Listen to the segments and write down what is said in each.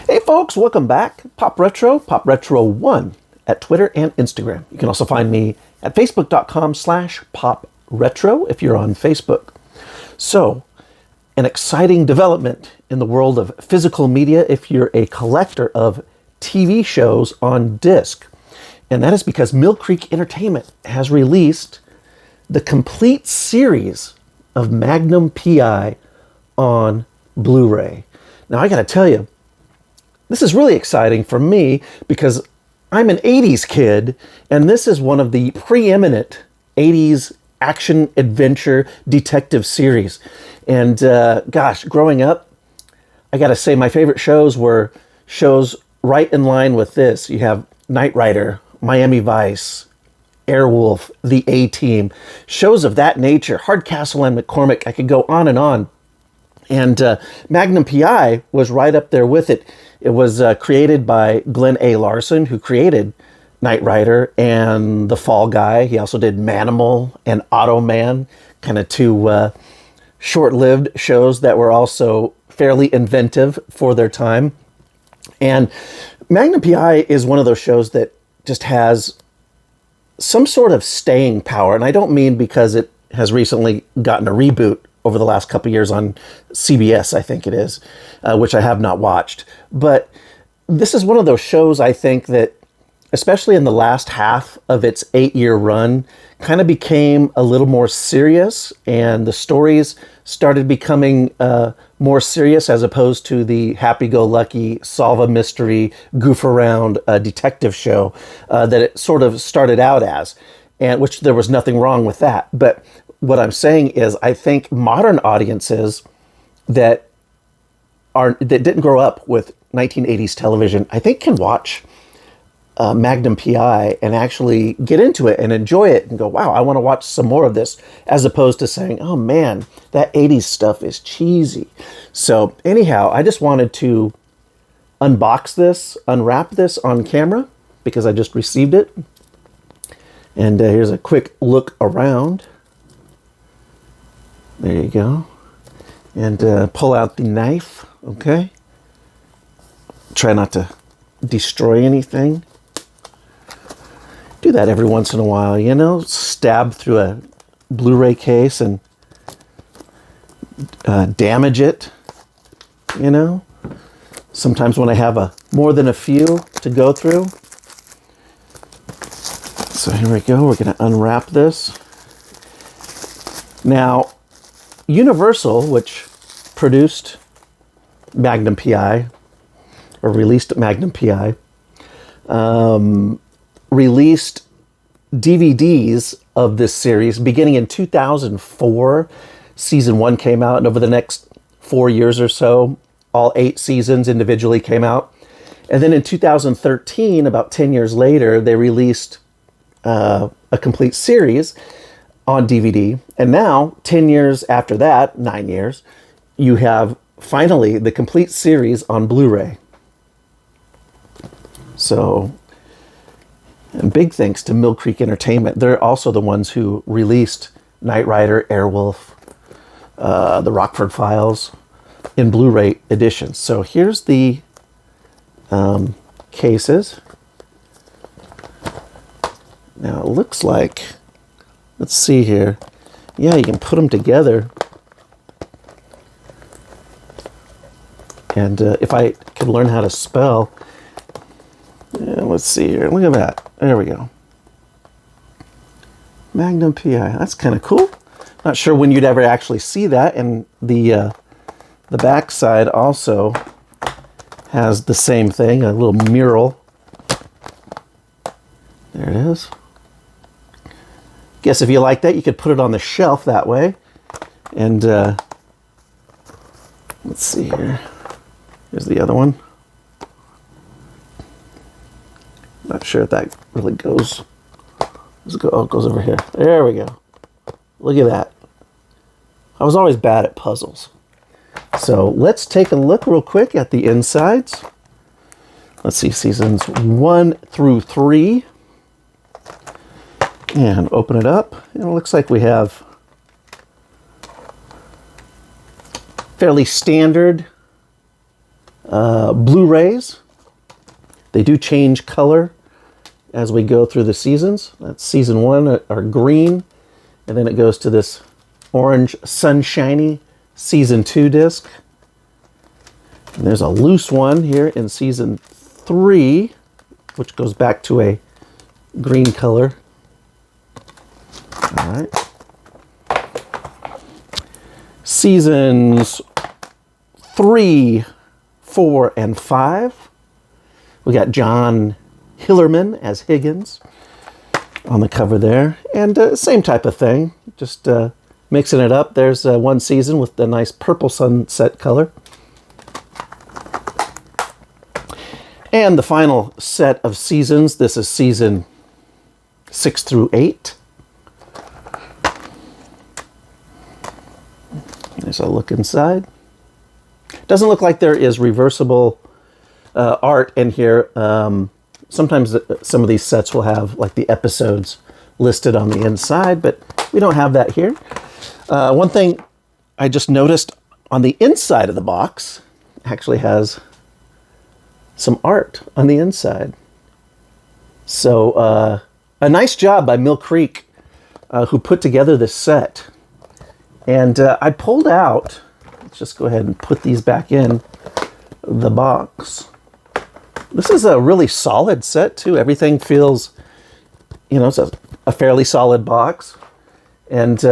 Hey folks, welcome back. Pop Retro 1 at Twitter and Instagram. You can also find me at facebook.com/Pop Retro if you're on Facebook. So, an exciting development in the world of physical media if you're a collector of TV shows on disc. And that is because Mill Creek Entertainment has released the complete series of Magnum P.I. on Blu-ray. Now, I gotta tell you, this is really exciting for me because I'm an 80s kid, and this is one of the preeminent 80s action adventure detective series. And gosh, growing up, I gotta say my favorite shows were shows right in line with this. You have Knight Rider, Miami Vice, Airwolf, The A-Team, shows of that nature, Hardcastle and McCormick. I could go on and on. And Magnum P.I. was right up there with it. It was created by Glenn A. Larson, who created Knight Rider and The Fall Guy. He also did Manimal and Automan, kind of two short-lived shows that were also fairly inventive for their time. And Magnum P.I. is one of those shows that just has some sort of staying power. And I don't mean because it has recently gotten a reboot over the last couple of years on CBS, I think it is, which I have not watched. But this is one of those shows, I think, that, especially in the last half of its 8-year run, kind of became a little more serious, and the stories started becoming more serious as opposed to the happy-go-lucky, solve a mystery, goof around detective show that it sort of started out as, and which there was nothing wrong with that. But what I'm saying is, I think modern audiences that didn't grow up with 1980s television, I think can watch Magnum P.I. and actually get into it and enjoy it and go, wow, I want to watch some more of this, as opposed to saying, oh man, that 80s stuff is cheesy. So anyhow, I just wanted to unbox this, unwrap this on camera because I just received it. And here's a quick look around. There you go. And pull out the knife, okay? Try not to destroy anything. Do that every once in a while, you know? Stab through a Blu-ray case and damage it, you know? Sometimes when I have more than a few to go through. So here we go. We're going to unwrap this. Now, Universal, which produced Magnum P.I., or released Magnum P.I., released DVDs of this series beginning in 2004. Season 1 came out, and over the next 4 years or so, all 8 seasons individually came out. And then in 2013, about 10 years later, they released a complete series on DVD. And now, 10 years after that, 9 years, you have finally the complete series on Blu-ray. So, and big thanks to Mill Creek Entertainment. They're also the ones who released Knight Rider, Airwolf, the Rockford Files in Blu-ray editions. So here's the cases. Now it looks like, let's see here. Yeah, you can put them together. And if I could learn how to spell, let's see here. Look at that. There we go. Magnum P.I. That's kind of cool. Not sure when you'd ever actually see that. And the back side also has the same thing, a little mural. There it is. Guess if you like that, you could put it on the shelf that way. And let's see here. Here's the other one. Not sure if that really goes. Let's go. Oh, it goes over here. There we go. Look at that. I was always bad at puzzles. So let's take a look real quick at the insides. Let's see, seasons 1 through 3. And open it up. And it looks like we have fairly standard Blu-rays. They do change color as we go through the seasons. That's season 1 are green, and then it goes to this orange sunshiny season 2 disc. And there's a loose one here in season 3, which goes back to a green color. All right. Seasons 3, 4, and 5. We got John Hillerman as Higgins on the cover there. And same type of thing, just mixing it up. There's one season with the nice purple sunset color. And the final set of seasons, this is season 6 through 8. There's a look inside. Doesn't look like there is reversible art in here. Sometimes some of these sets will have like the episodes listed on the inside, but we don't have that here. One thing I just noticed on the inside of the box actually has some art on the inside. So a nice job by Mill Creek, who put together this set. And I pulled out, let's just go ahead and put these back in the box. This is a really solid set too. Everything feels, you know, it's a fairly solid box. And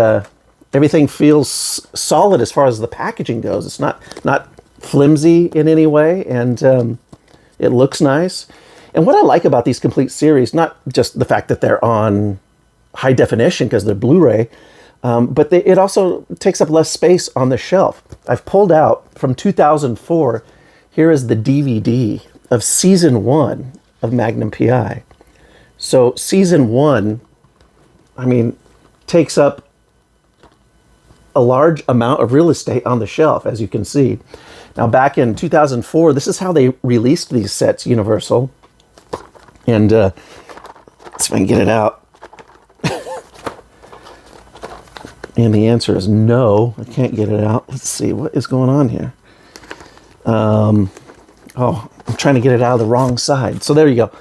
everything feels solid as far as the packaging goes. It's not flimsy in any way, and it looks nice. And what I like about these complete series, not just the fact that they're on high definition because they're Blu-ray, but it also takes up less space on the shelf. I've pulled out from 2004, here is the DVD of season 1 of Magnum P.I. So season 1, I mean, takes up a large amount of real estate on the shelf, as you can see. Now, back in 2004, this is how they released these sets, Universal. And let's see if I can get it out. And the answer is no, I can't get it out. Let's see, what is going on here? Oh, I'm trying to get it out of the wrong side. So there you go.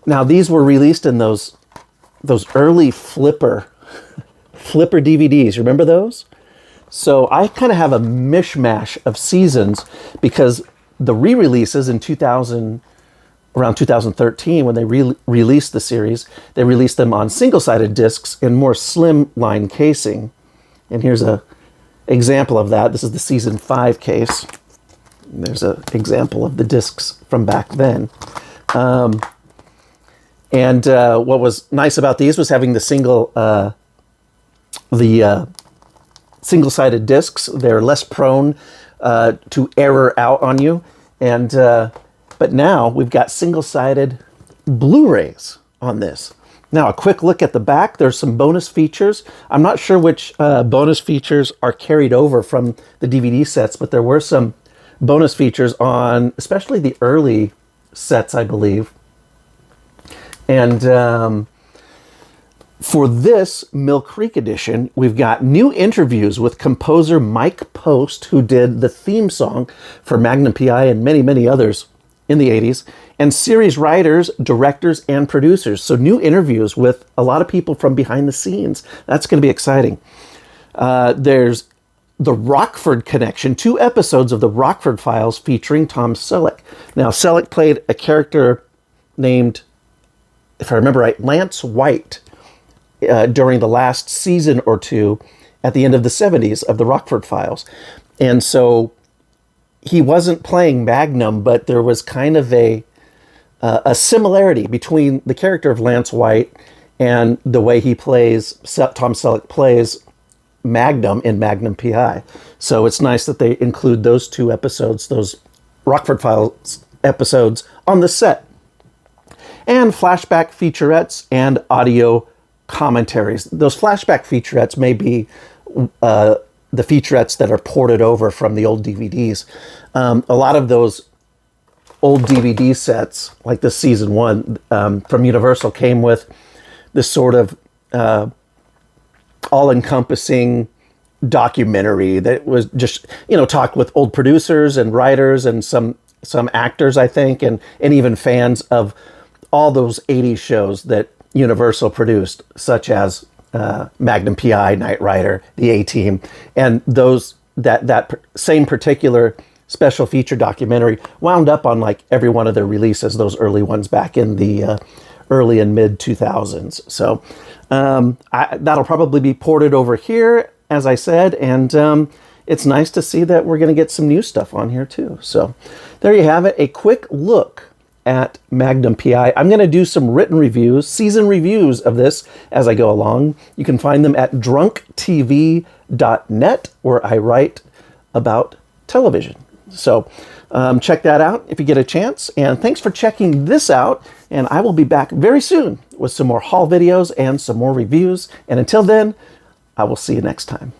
Now, these were released in those early flipper DVDs. Remember those? So I kind of have a mishmash of seasons because the re-releases in around 2013, when they released the series, they released them on single-sided discs in more slim-line casing. And here's an example of that. This is the season 5 case. There's an example of the discs from back then. And what was nice about these was having the single-sided discs. They're less prone to error out on you. And but now we've got single-sided Blu-rays on this. Now, a quick look at the back. There's some bonus features. I'm not sure which bonus features are carried over from the DVD sets, but there were some bonus features on especially the early sets, I believe. And for this Mill Creek edition, we've got new interviews with composer Mike Post, who did the theme song for Magnum P.I. and many, many others in the 80s, and series writers, directors, and producers. So new interviews with a lot of people from behind the scenes. That's going to be exciting. There's the Rockford Connection, 2 episodes of the Rockford Files featuring Tom Selleck. Now, Selleck played a character named, if I remember right, Lance White during the last season or two at the end of the 70s of the Rockford Files. And so he wasn't playing Magnum, but there was kind of a similarity between the character of Lance White and the way Tom Selleck plays Magnum in Magnum P.I. So it's nice that they include those 2 episodes, those Rockford Files episodes, on the set. And flashback featurettes and audio commentaries. Those flashback featurettes may be the featurettes that are ported over from the old DVDs. A lot of those old DVD sets, like the season 1 from Universal, came with this sort of all-encompassing documentary that was just, talked with old producers and writers and some some actors, I think, and even fans of all those 80s shows that Universal produced, such as Magnum P.I., Knight Rider, The A-Team, and those that same particular special feature documentary wound up on like every one of their releases, those early ones back in the early and mid 2000s. So that'll probably be ported over here, as I said, and it's nice to see that we're going to get some new stuff on here too. So there you have it, a quick look at Magnum P.I. I'm going to do some written reviews, season reviews of this as I go along. You can find them at drunktv.net, where I write about television. So check that out if you get a chance. And thanks for checking this out. And I will be back very soon with some more haul videos and some more reviews. And until then, I will see you next time.